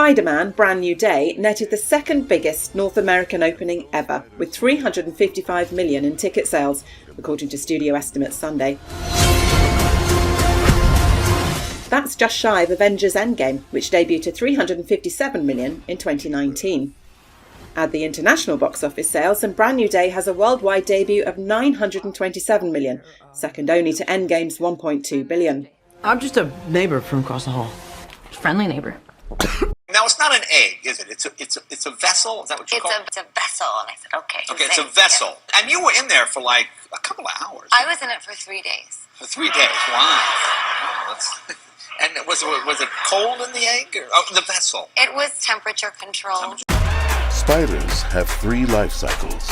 Spider-Man: Brand New Day netted the second biggest North American opening ever, with 355 million in ticket sales, according to studio estimates Sunday. That's just shy of Avengers Endgame, which debuted at 357 million in 2019. Add the international box office sales and Brand New Day has a worldwide debut of 927 million, second only to Endgame's 1.2 billion. I'm just a neighbor from across the hall. Friendly neighbor. Now, it's not an egg, is it? It's a vessel? Is that what you call it? It's a vessel. And I said, okay. Okay, it's a vessel. Yeah. And you were in there for like a couple of hours. I was in it for 3 days. For 3 days, wow. And was it cold in the egg? The vessel? It was temperature controlled. Spiders have 3 life cycles.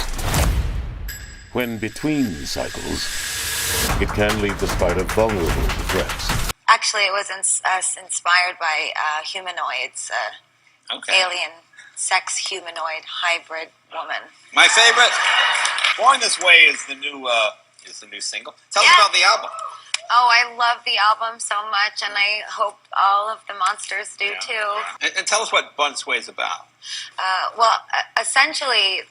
When between cycles, it can leave the spider vulnerable to threats. Actually, it was inspired by humanoids, alien, sex humanoid hybrid woman. My favorite. Born This Way is the new single. Tell us about the album. Oh, I love the album so much, and I hope all of the monsters do too. And tell us what Born This Way is about. Essentially,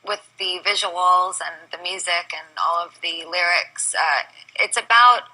with the visuals and the music and all of the lyrics, it's about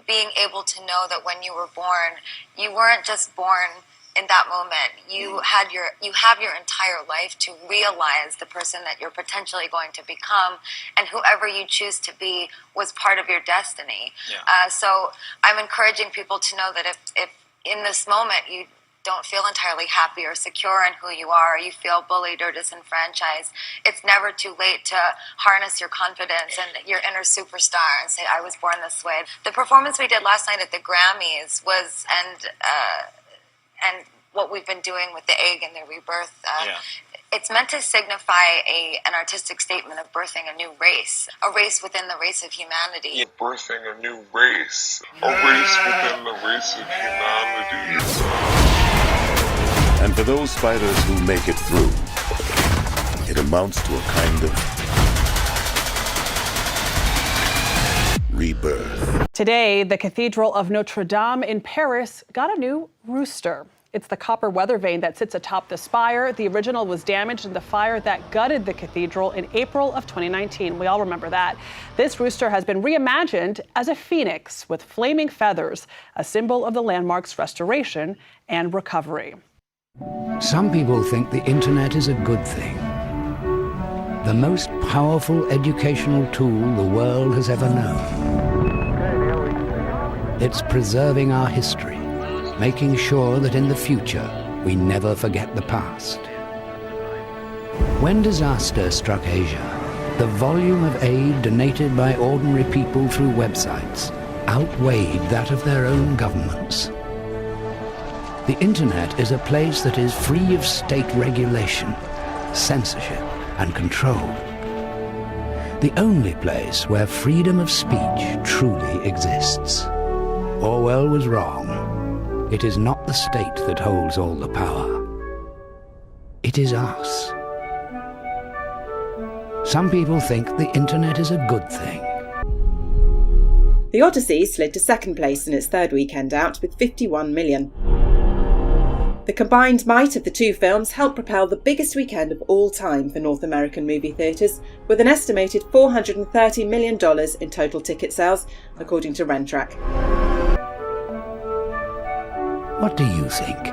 being able to know that when you were born, you weren't just born in that moment. You have your entire life to realize the person that you're potentially going to become, and whoever you choose to be was part of your destiny. Yeah. So I'm encouraging people to know that if in this moment you don't feel entirely happy or secure in who you are, or you feel bullied or disenfranchised, it's never too late to harness your confidence and your inner superstar and say, I was born this way. The performance we did last night at the Grammys was, and what we've been doing with the egg and the rebirth, it's meant to signify an artistic statement of birthing a new race, a race within the race of humanity. Yeah. Birthing a new race, a race within the race of humanity. And for those spiders who make it through, it amounts to a kind of rebirth. Today, the Cathedral of Notre Dame in Paris got a new rooster. It's the copper weather vane that sits atop the spire. The original was damaged in the fire that gutted the cathedral in April of 2019. We all remember that. This rooster has been reimagined as a phoenix with flaming feathers, a symbol of the landmark's restoration and recovery. Some people think the internet is a good thing. The most powerful educational tool the world has ever known. It's preserving our history, making sure that in the future we never forget the past. When disaster struck Asia, the volume of aid donated by ordinary people through websites outweighed that of their own governments. The internet is a place that is free of state regulation, censorship, and control. The only place where freedom of speech truly exists. Orwell was wrong. It is not the state that holds all the power. It is us. Some people think the internet is a good thing. The Odyssey slid to second place in its third weekend out with 51 million. The combined might of the two films helped propel the biggest weekend of all time for North American movie theatres, with an estimated $430 million in total ticket sales, according to Rentrack. What do you think?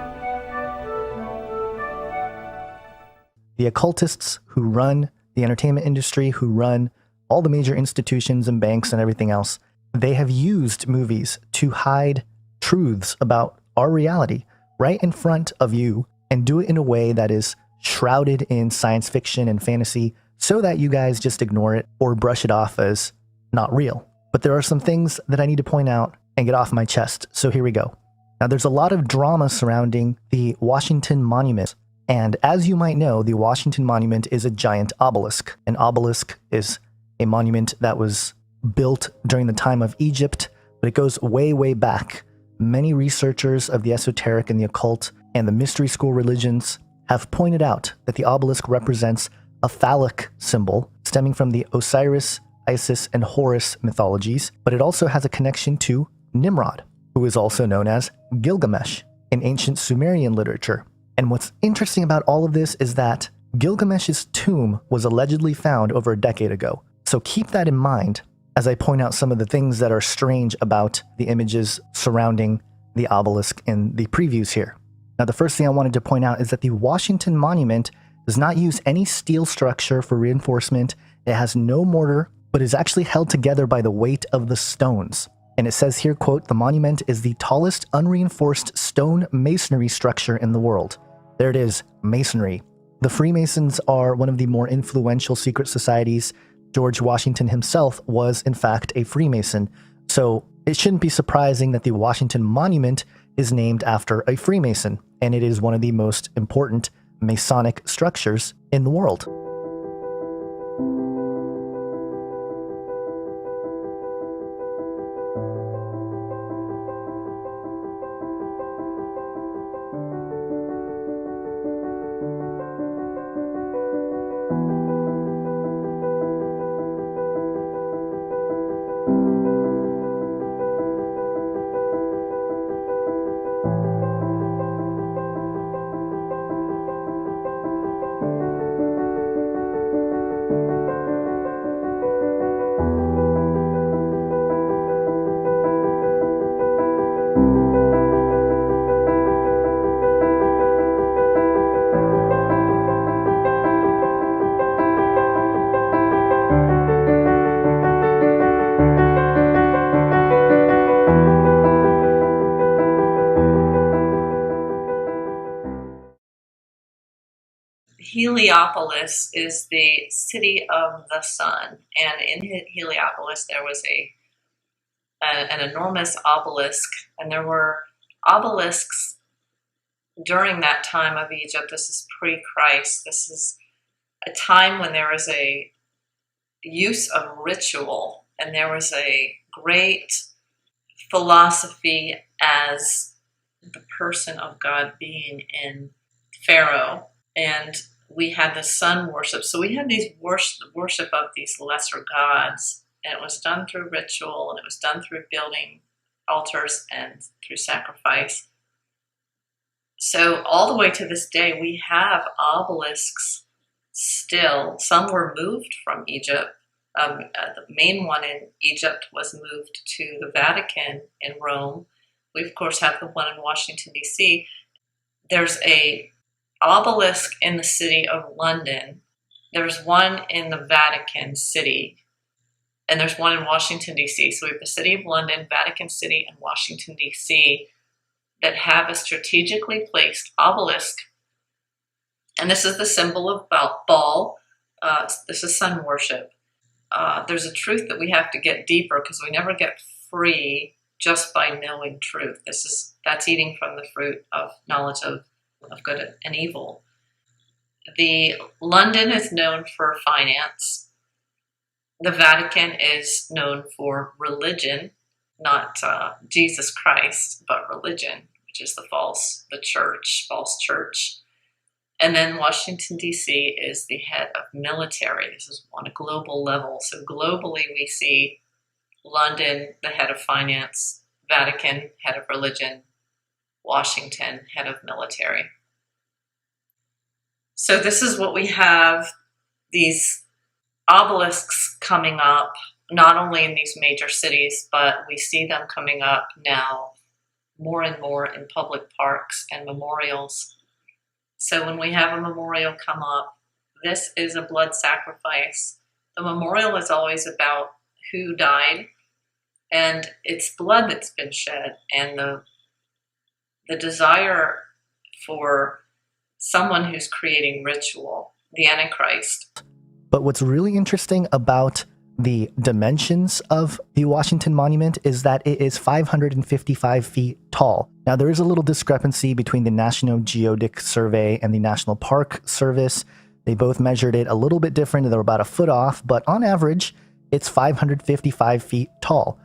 The occultists who run the entertainment industry, who run all the major institutions and banks and everything else, they have used movies to hide truths about our reality right in front of you and do it in a way that is shrouded in science fiction and fantasy so that you guys just ignore it or brush it off as not real. But there are some things that I need to point out and get off my chest. So here we go. Now, there's a lot of drama surrounding the Washington Monument. And as you might know, the Washington Monument is a giant obelisk. An obelisk is a monument that was built during the time of Egypt, but it goes way, way back. Many researchers of the esoteric and the occult and the mystery school religions have pointed out that the obelisk represents a phallic symbol stemming from the Osiris, Isis, and Horus mythologies, but it also has a connection to Nimrod, who is also known as Gilgamesh in ancient Sumerian literature. And what's interesting about all of this is that Gilgamesh's tomb was allegedly found over a decade ago. So keep that in mind as I point out some of the things that are strange about the images surrounding the obelisk in the previews here. Now, the first thing I wanted to point out is that the Washington Monument does not use any steel structure for reinforcement. It has no mortar, but is actually held together by the weight of the stones. And it says here, quote, "The monument is the tallest unreinforced stone masonry structure in the world." There it is, masonry. The Freemasons are one of the more influential secret societies. George Washington himself was, in fact, a Freemason. So it shouldn't be surprising that the Washington Monument is named after a Freemason, and it is one of the most important Masonic structures in the world. Heliopolis is the city of the sun, and in Heliopolis there was an enormous obelisk, and there were obelisks during that time of Egypt. This is pre-Christ. This is a time when there was a use of ritual, and there was a great philosophy as the person of God being in Pharaoh, and we had the sun worship. So we had these worship of these lesser gods, and it was done through ritual, and it was done through building altars and through sacrifice. So all the way to this day, we have obelisks still. Some were moved from Egypt. The main one in Egypt was moved to the Vatican in Rome. We, of course, have the one in Washington, D.C. There's a obelisk in the city of London. There's one in the Vatican City, and there's one in Washington, D.C. So we have the city of London, Vatican City, and Washington, D.C. that have a strategically placed obelisk. And this is the symbol of Baal. This is sun worship. There's a truth that we have to get deeper, because we never get free just by knowing truth. That's eating from the fruit of knowledge of good and evil. The London is known for finance. The Vatican is known for religion, not Jesus Christ, but religion, which is false church. And then Washington, D.C. is the head of military. This is on a global level. So globally, we see London, the head of finance, Vatican, head of religion, Washington, head of military. So this is what we have, these obelisks coming up, not only in these major cities, but we see them coming up now more and more in public parks and memorials. So when we have a memorial come up, this is a blood sacrifice. The memorial is always about who died, and it's blood that's been shed, and the desire for someone who's creating ritual, the Antichrist. But what's really interesting about the dimensions of the Washington Monument is that it is 555 feet tall. Now, there is a little discrepancy between the National Geodetic Survey and the National Park Service. They both measured it a little bit different. They were about a foot off, but on average, it's 555 feet tall.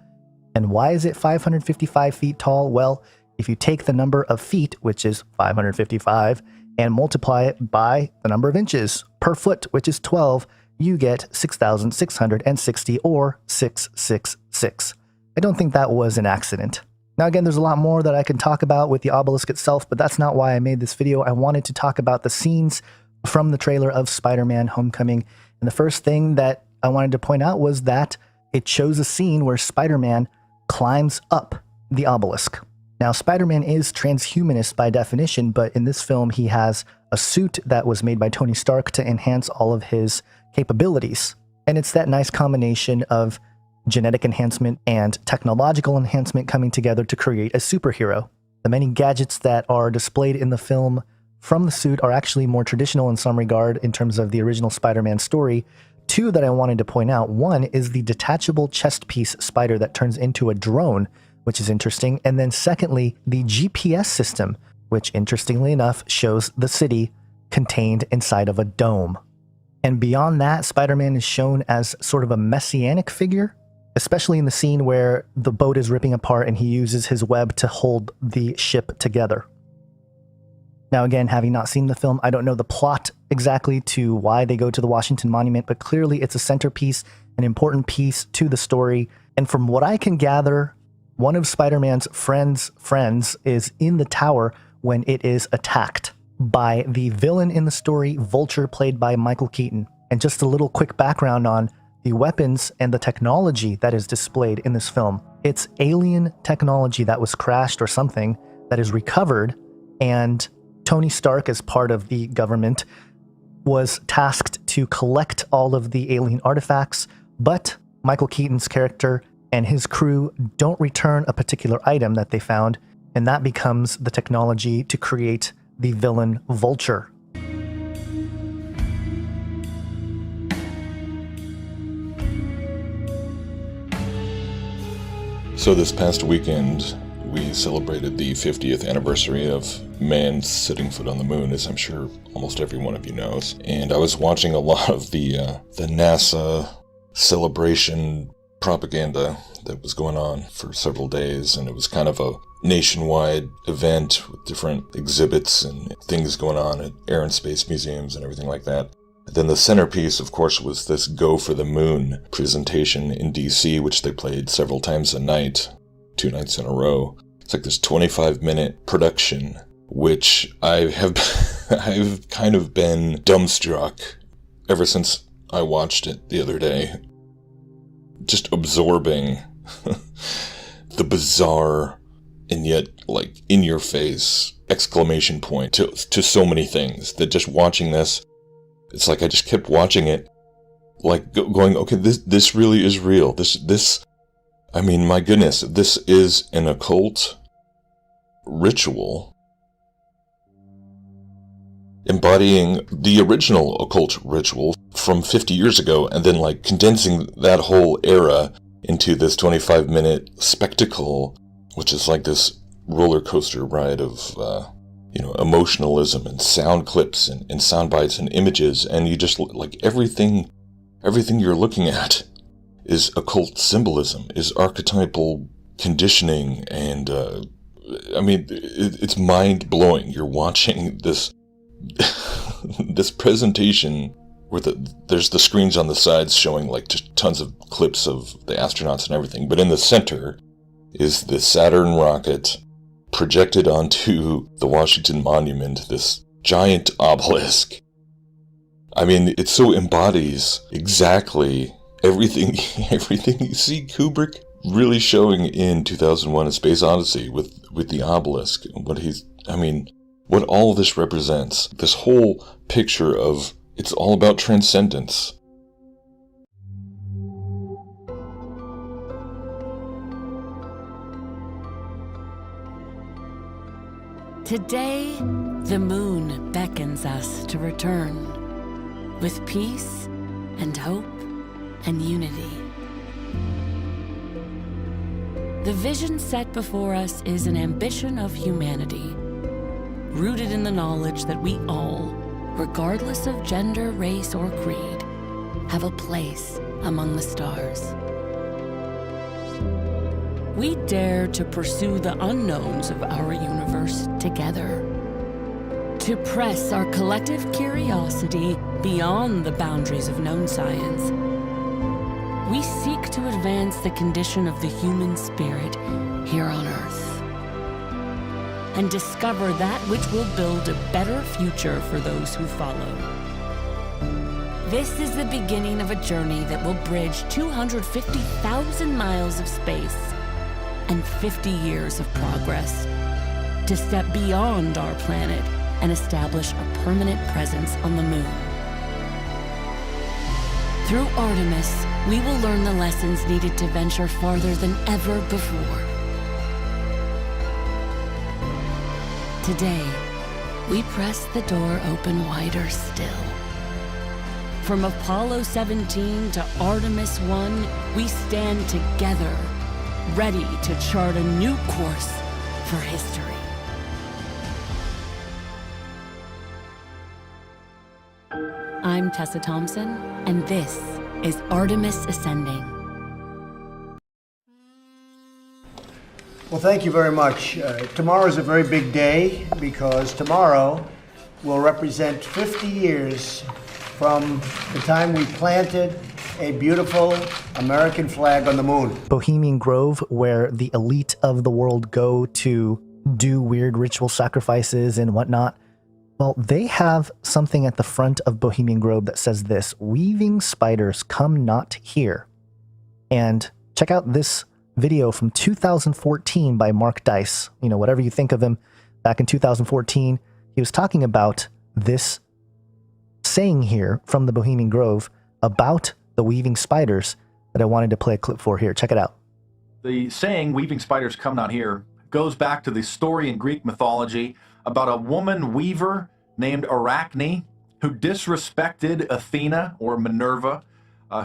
And why is it 555 feet tall? Well, if you take the number of feet, which is 555, and multiply it by the number of inches per foot, which is 12, you get 6,660, or 666. I don't think that was an accident. Now, again, there's a lot more that I can talk about with the obelisk itself, but that's not why I made this video. I wanted to talk about the scenes from the trailer of Spider-Man Homecoming. And the first thing that I wanted to point out was that it shows a scene where Spider-Man climbs up the obelisk. Now, Spider-Man is transhumanist by definition, but in this film, he has a suit that was made by Tony Stark to enhance all of his capabilities. And it's that nice combination of genetic enhancement and technological enhancement coming together to create a superhero. The many gadgets that are displayed in the film from the suit are actually more traditional in some regard in terms of the original Spider-Man story. Two that I wanted to point out. One is the detachable chest piece spider that turns into a drone, which is interesting. And then secondly, the GPS system, which interestingly enough shows the city contained inside of a dome. And beyond that, Spider-Man is shown as sort of a messianic figure, especially in the scene where the boat is ripping apart and he uses his web to hold the ship together. Now, again, having not seen the film, I don't know the plot exactly to why they go to the Washington Monument, but clearly it's a centerpiece, an important piece to the story. And from what I can gather, one of Spider-Man's friends is in the tower when it is attacked by the villain in the story, Vulture, played by Michael Keaton. And just a little quick background on the weapons and the technology that is displayed in this film. It's alien technology that was crashed or something that is recovered, and Tony Stark, as part of the government, was tasked to collect all of the alien artifacts, but Michael Keaton's character and his crew don't return a particular item that they found, and that becomes the technology to create the villain Vulture. So this past weekend, we celebrated the 50th anniversary of man setting foot on the moon, as I'm sure almost every one of you knows. And I was watching a lot of the NASA celebration propaganda that was going on for several days, and it was kind of a nationwide event with different exhibits and things going on at air and space museums and everything like that. Then the centerpiece, of course, was this Go for the Moon presentation in DC, which they played several times a night, 2 nights in a row. It's like this 25-minute production, which I've kind of been dumbstruck ever since I watched it the other day. Just absorbing the bizarre and yet, like, in-your-face exclamation point to so many things that just watching this, it's like I just kept watching it, like going, okay, this really is real. This, I mean, my goodness, this is an occult ritual embodying the original occult ritual from 50 years ago, and then like condensing that whole era into this 25-minute spectacle, which is like this roller coaster ride of, emotionalism and sound clips and sound bites and images, and you just, like, everything you're looking at is occult symbolism, is archetypal conditioning, and, it's mind-blowing. You're watching this this presentation where there's the screens on the sides showing, like, just tons of clips of the astronauts and everything, but in the center is the Saturn rocket projected onto the Washington Monument, this giant obelisk. I mean, it so embodies exactly everything you see Kubrick really showing in 2001: A Space Odyssey with the obelisk. What all this represents. This whole picture of, it's all about transcendence. Today, the moon beckons us to return with peace and hope and unity. The vision set before us is an ambition of humanity, rooted in the knowledge that we all, regardless of gender, race, or creed, have a place among the stars. We dare to pursue the unknowns of our universe together, to press our collective curiosity beyond the boundaries of known science. We seek to advance the condition of the human spirit here on Earth. and discover that which will build a better future for those who follow. This is the beginning of a journey that will bridge 250,000 miles of space and 50 years of progress to step beyond our planet and establish a permanent presence on the moon. Through Artemis, we will learn the lessons needed to venture farther than ever before. Today, we press the door open wider still. From Apollo 17 to Artemis 1, we stand together, ready to chart a new course for history. I'm Tessa Thompson, and this is Artemis Ascending. Well, thank you very much. Tomorrow is a very big day because tomorrow will represent 50 years from the time we planted a beautiful American flag on the moon. Bohemian Grove, where the elite of the world go to do weird ritual sacrifices and whatnot. Well, they have something at the front of Bohemian Grove that says this: weaving spiders come not here. And check out this video from 2014 by Mark Dice. You know, whatever you think of him, back in 2014, he was talking about this saying here from the Bohemian Grove about the weaving spiders that I wanted to play a clip for here. Check it out. The saying, weaving spiders come not here, goes back to the story in Greek mythology about a woman weaver named Arachne who disrespected Athena, or Minerva,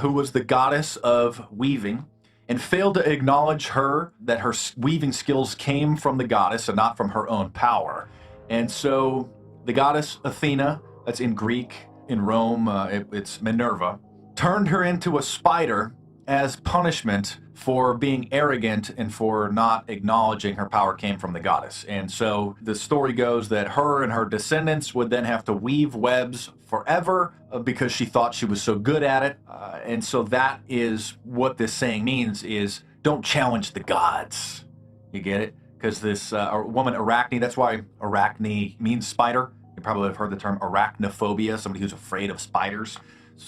who was the goddess of weaving, and failed to acknowledge her, that her weaving skills came from the goddess and not from her own power. And so the goddess Athena, that's in Greek, in Rome, it's Minerva, turned her into a spider as punishment for being arrogant and for not acknowledging her power came from the goddess. And so the story goes that her and her descendants would then have to weave webs forever because she thought she was so good at it. And so that is what this saying means, is don't challenge the gods. You get it? Because this woman Arachne, that's why Arachne means spider. You probably have heard the term arachnophobia, somebody who's afraid of spiders,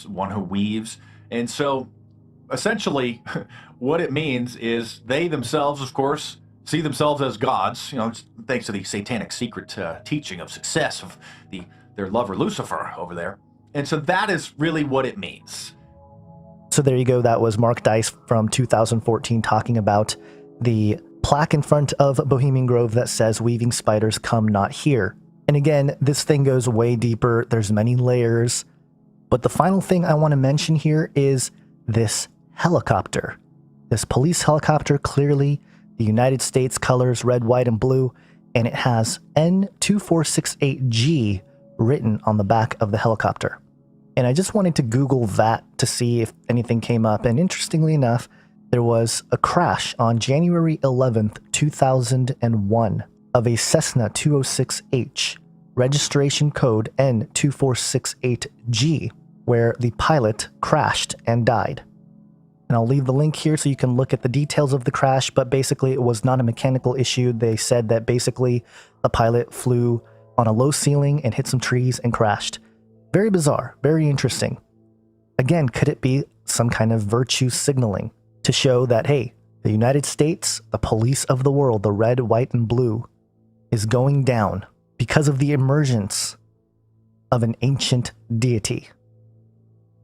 one who weaves. And so essentially what it means is they themselves, of course, see themselves as gods, you know, thanks to the satanic secret teaching of success of their lover Lucifer over there. And so that is really what it means. So there you go. That was Mark Dice from 2014 talking about the plaque in front of Bohemian Grove that says weaving spiders come not here. And again, this thing goes way deeper. There's many layers. But the final thing I want to mention here is this helicopter. This police helicopter, clearly the United States colors, red, white, and blue, and it has N2468G written on the back of the helicopter. And I just wanted to Google that to see if anything came up. And interestingly enough, there was a crash on January 11th, 2001 of a Cessna 206H, registration code N2468G, where the pilot crashed and died. And I'll leave the link here so you can look at the details of the crash, but basically it was not a mechanical issue. They said that basically the pilot flew on a low ceiling and hit some trees and crashed. Very bizarre, very interesting. Again, could it be some kind of virtue signaling to show that, hey, the United States, the police of the world, the red, white, and blue, is going down because of the emergence of an ancient deity?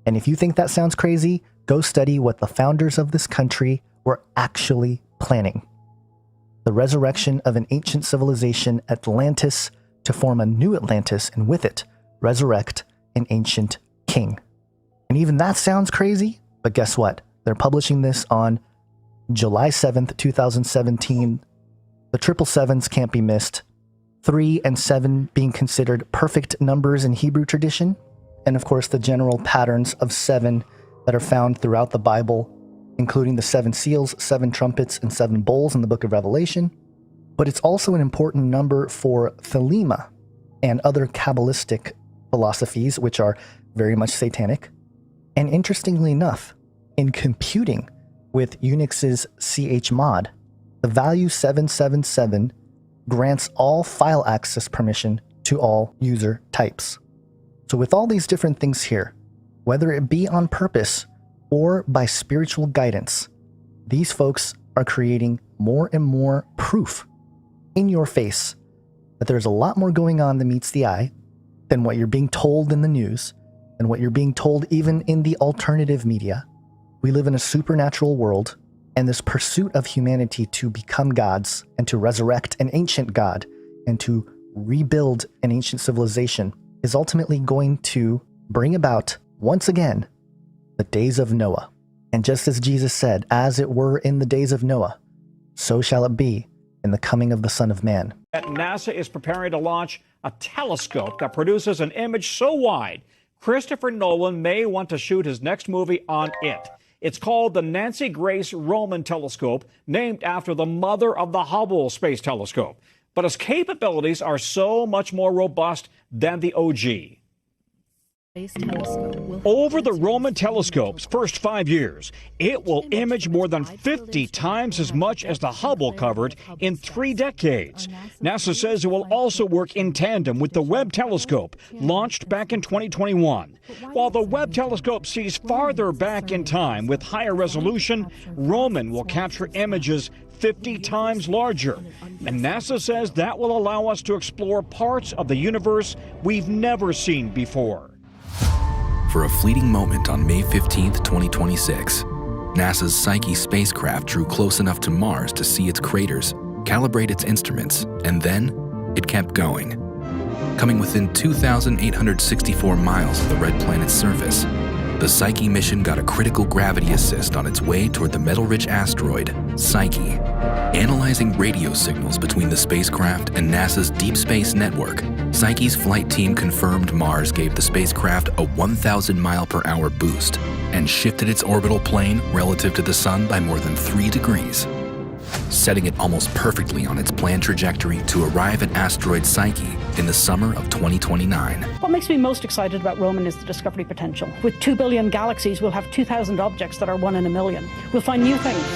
And if you think that sounds crazy, go study what the founders of this country were actually planning. The resurrection of an ancient civilization, Atlantis, to form a new Atlantis, and with it, resurrect an ancient king. And even that sounds crazy, but guess what? They're publishing this on July 7th, 2017. The 777s can't be missed. 3 and 7 being considered perfect numbers in Hebrew tradition. And of course, the general patterns of 7 that are found throughout the Bible, including the 7 seals, 7 trumpets, and 7 bowls in the book of Revelation. But it's also an important number for Thelema and other Kabbalistic philosophies, which are very much satanic. And interestingly enough, in computing with Unix's chmod, the value 777 grants all file access permission to all user types. So with all these different things here, whether it be on purpose or by spiritual guidance, these folks are creating more and more proof in your face that there's a lot more going on than meets the eye than what you're being told in the news and what you're being told even in the alternative media. We live in a supernatural world, and this pursuit of humanity to become gods and to resurrect an ancient god and to rebuild an ancient civilization is ultimately going to bring about, once again, the days of Noah. And just as Jesus said, as it were in the days of Noah, so shall it be in the coming of the Son of Man. NASA is preparing to launch a telescope that produces an image so wide, Christopher Nolan may want to shoot his next movie on it. It's called the Nancy Grace Roman Telescope, named after the mother of the Hubble Space Telescope. But its capabilities are so much more robust than the OG. Over the Roman telescope's first 5 years, it will image more than 50 times as much as the Hubble covered in 3 decades. NASA says it will also work in tandem with the Webb telescope, launched back in 2021. While the Webb telescope sees farther back in time with higher resolution, Roman will capture images 50 times larger. And NASA says that will allow us to explore parts of the universe we've never seen before. For a fleeting moment on May 15, 2026, NASA's Psyche spacecraft drew close enough to Mars to see its craters, calibrate its instruments, and then it kept going. Coming within 2,864 miles of the red planet's surface, the Psyche mission got a critical gravity assist on its way toward the metal-rich asteroid, Psyche. Analyzing radio signals between the spacecraft and NASA's Deep Space Network, Psyche's flight team confirmed Mars gave the spacecraft a 1,000-mile-per-hour boost and shifted its orbital plane relative to the Sun by more than 3 degrees, setting it almost perfectly on its planned trajectory to arrive at asteroid Psyche in the summer of 2029. What makes me most excited about Roman is the discovery potential. With 2 billion galaxies, we'll have 2,000 objects that are 1 in a million. We'll find new things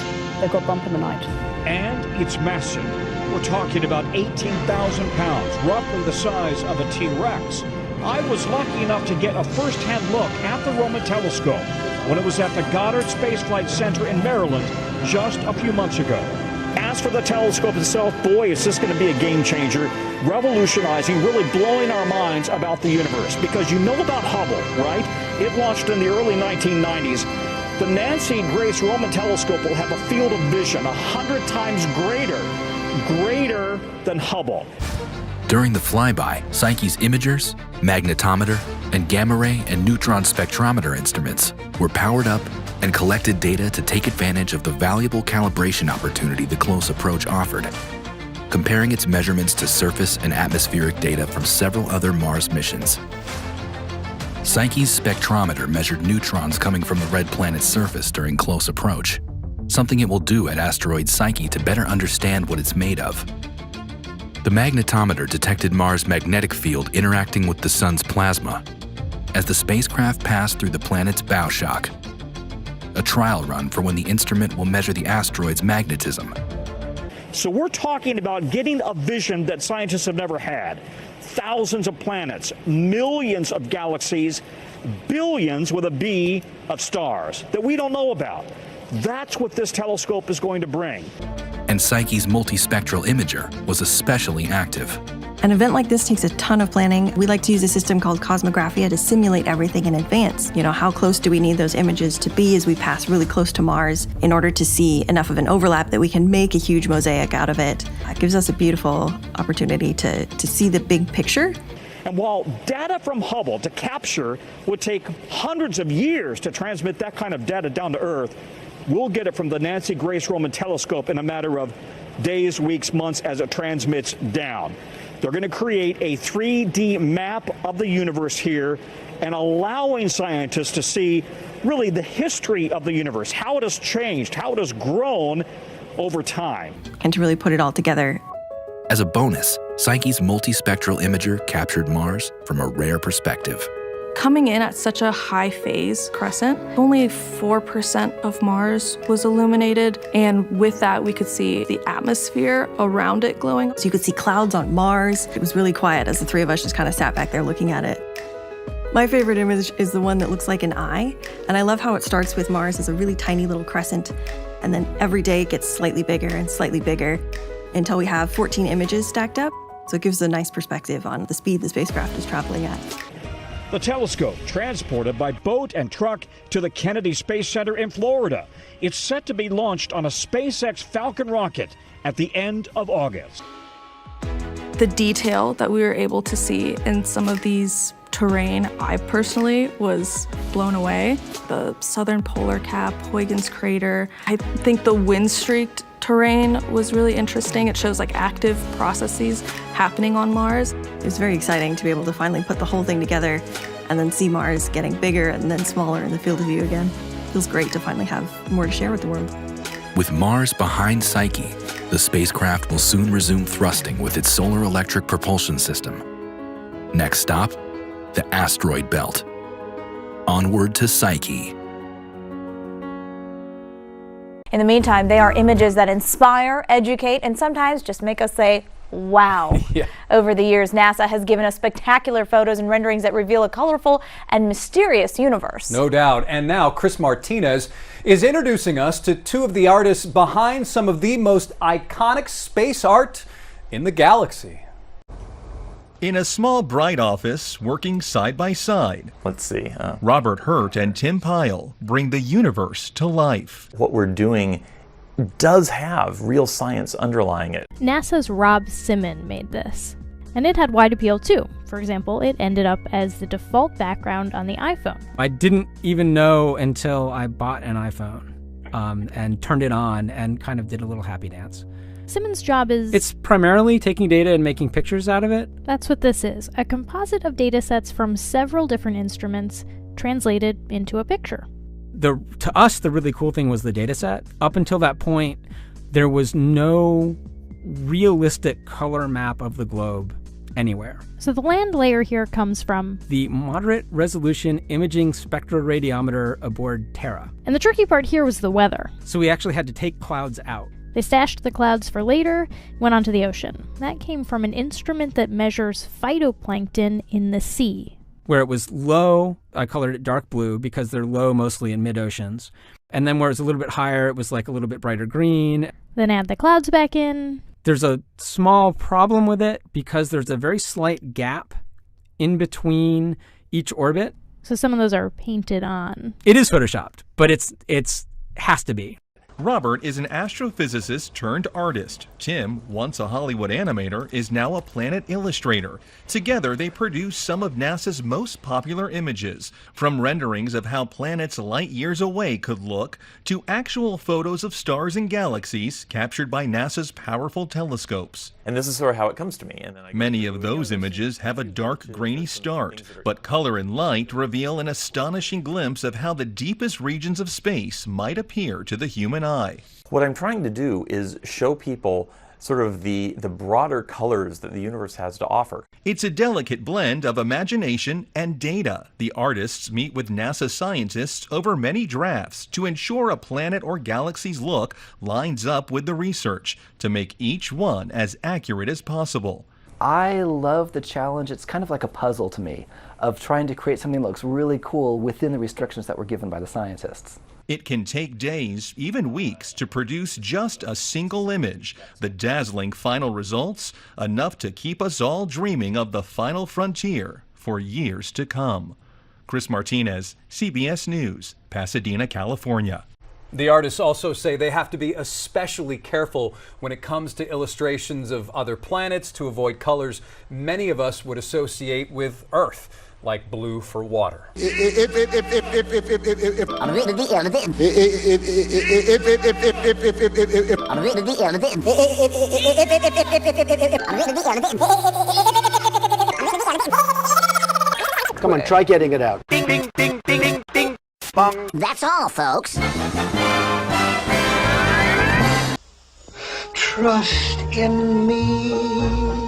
that go bump in the night. And it's massive. We're talking about 18,000 pounds, roughly the size of a T-Rex. I was lucky enough to get a first-hand look at the Roman telescope when it was at the Goddard Space Flight Center in Maryland just a few months ago. As for the telescope itself, boy, is this going to be a game changer, revolutionizing, really blowing our minds about the universe. Because you know about Hubble, right? It launched in the early 1990s. The Nancy Grace Roman Telescope will have a field of vision 100 times greater than Hubble. During the flyby, Psyche's imagers, magnetometer, and gamma ray and neutron spectrometer instruments were powered up and collected data to take advantage of the valuable calibration opportunity the close approach offered, comparing its measurements to surface and atmospheric data from several other Mars missions. Psyche's spectrometer measured neutrons coming from the red planet's surface during close approach, something it will do at asteroid Psyche to better understand what it's made of. The magnetometer detected Mars' magnetic field interacting with the Sun's plasma as the spacecraft passed through the planet's bow shock, a trial run for when the instrument will measure the asteroid's magnetism. So we're talking about getting a vision that scientists have never had. Thousands of planets, millions of galaxies, billions with a B of stars that we don't know about. That's what this telescope is going to bring. And Psyche's multispectral imager was especially active. An event like this takes a ton of planning. We like to use a system called Cosmographia to simulate everything in advance. You know, how close do we need those images to be as we pass really close to Mars in order to see enough of an overlap that we can make a huge mosaic out of it. It gives us a beautiful opportunity to see the big picture. And while data from Hubble to capture would take hundreds of years to transmit that kind of data down to Earth, we'll get it from the Nancy Grace Roman Telescope in a matter of days, weeks, months as it transmits down. They're going to create a 3D map of the universe here and allowing scientists to see really the history of the universe, how it has changed, how it has grown over time. And to really put it all together. As a bonus, Psyche's multispectral imager captured Mars from a rare perspective, Coming in at such a high phase crescent, only 4% of Mars was illuminated, and with that we could see the atmosphere around it glowing. So you could see clouds on Mars. It was really quiet as the three of us just kind of sat back there looking at it. My favorite image is the one that looks like an eye, and I love how it starts with Mars as a really tiny little crescent, and then every day it gets slightly bigger and slightly bigger until we have 14 images stacked up. So it gives a nice perspective on the speed the spacecraft is traveling at. The telescope transported by boat and truck to the Kennedy Space Center in Florida. It's set to be launched on a SpaceX Falcon rocket at the end of August. The detail that we were able to see in some of these terrain, I personally was blown away. The southern polar cap, Huygens crater. I think the wind-streaked terrain was really interesting. It shows like active processes happening on Mars. It was very exciting to be able to finally put the whole thing together and then see Mars getting bigger and then smaller in the field of view again. It feels great to finally have more to share with the world. With Mars behind Psyche, the spacecraft will soon resume thrusting with its solar electric propulsion system. Next stop, the asteroid belt. Onward to Psyche. In the meantime, they are images that inspire, educate, and sometimes just make us say, wow. Yeah. Over the years, NASA has given us spectacular photos and renderings that reveal a colorful and mysterious universe. No doubt. And now Chris Martinez is introducing us to two of the artists behind some of the most iconic space art in the galaxy. In a small, bright office, working side by side. Let's see. Robert Hurt and Tim Pyle bring the universe to life. What we're doing does have real science underlying it. NASA's Rob Simon made this, and it had wide appeal too. For example, it ended up as the default background on the iPhone. I didn't even know until I bought an iPhone and turned it on and kind of did a little happy dance. Simon's job is... It's primarily taking data and making pictures out of it. That's what this is, a composite of data sets from several different instruments translated into a picture. To us, the really cool thing was the data set. Up until that point, there was no realistic color map of the globe anywhere. So the land layer here comes from the moderate resolution imaging spectroradiometer aboard Terra. And the tricky part here was the weather. So we actually had to take clouds out. They stashed the clouds for later, went onto the ocean. That came from an instrument that measures phytoplankton in the sea. Where it was low, I colored it dark blue because they're low mostly in mid-oceans. And then where it was a little bit higher, it was like a little bit brighter green. Then add the clouds back in. There's a small problem with it because there's a very slight gap in between each orbit. So some of those are painted on. It is photoshopped, but it's has to be. Robert is an astrophysicist turned artist. Tim, once a Hollywood animator, is now a planet illustrator. Together, they produce some of NASA's most popular images, from renderings of how planets light years away could look, to actual photos of stars and galaxies captured by NASA's powerful telescopes. And this is sort of how it comes to me. And then many of those images have a dark, grainy start, but color and light reveal an astonishing glimpse of how the deepest regions of space might appear to the human eye. What I'm trying to do is show people sort of the broader colors that the universe has to offer. It's a delicate blend of imagination and data. The artists meet with NASA scientists over many drafts to ensure a planet or galaxy's look lines up with the research to make each one as accurate as possible. I love the challenge. It's kind of like a puzzle to me of trying to create something that looks really cool within the restrictions that were given by the scientists. It can take days, even weeks, to produce just a single image. The dazzling final results, enough to keep us all dreaming of the final frontier for years to come. Chris Martinez, CBS News, Pasadena, California. The artists also say they have to be especially careful when it comes to illustrations of other planets to avoid colors many of us would associate with Earth, like blue for water. Come on, try getting it out. Ding, ding, ding, ding, ding, ding. Bong. That's all, folks. Trust in me.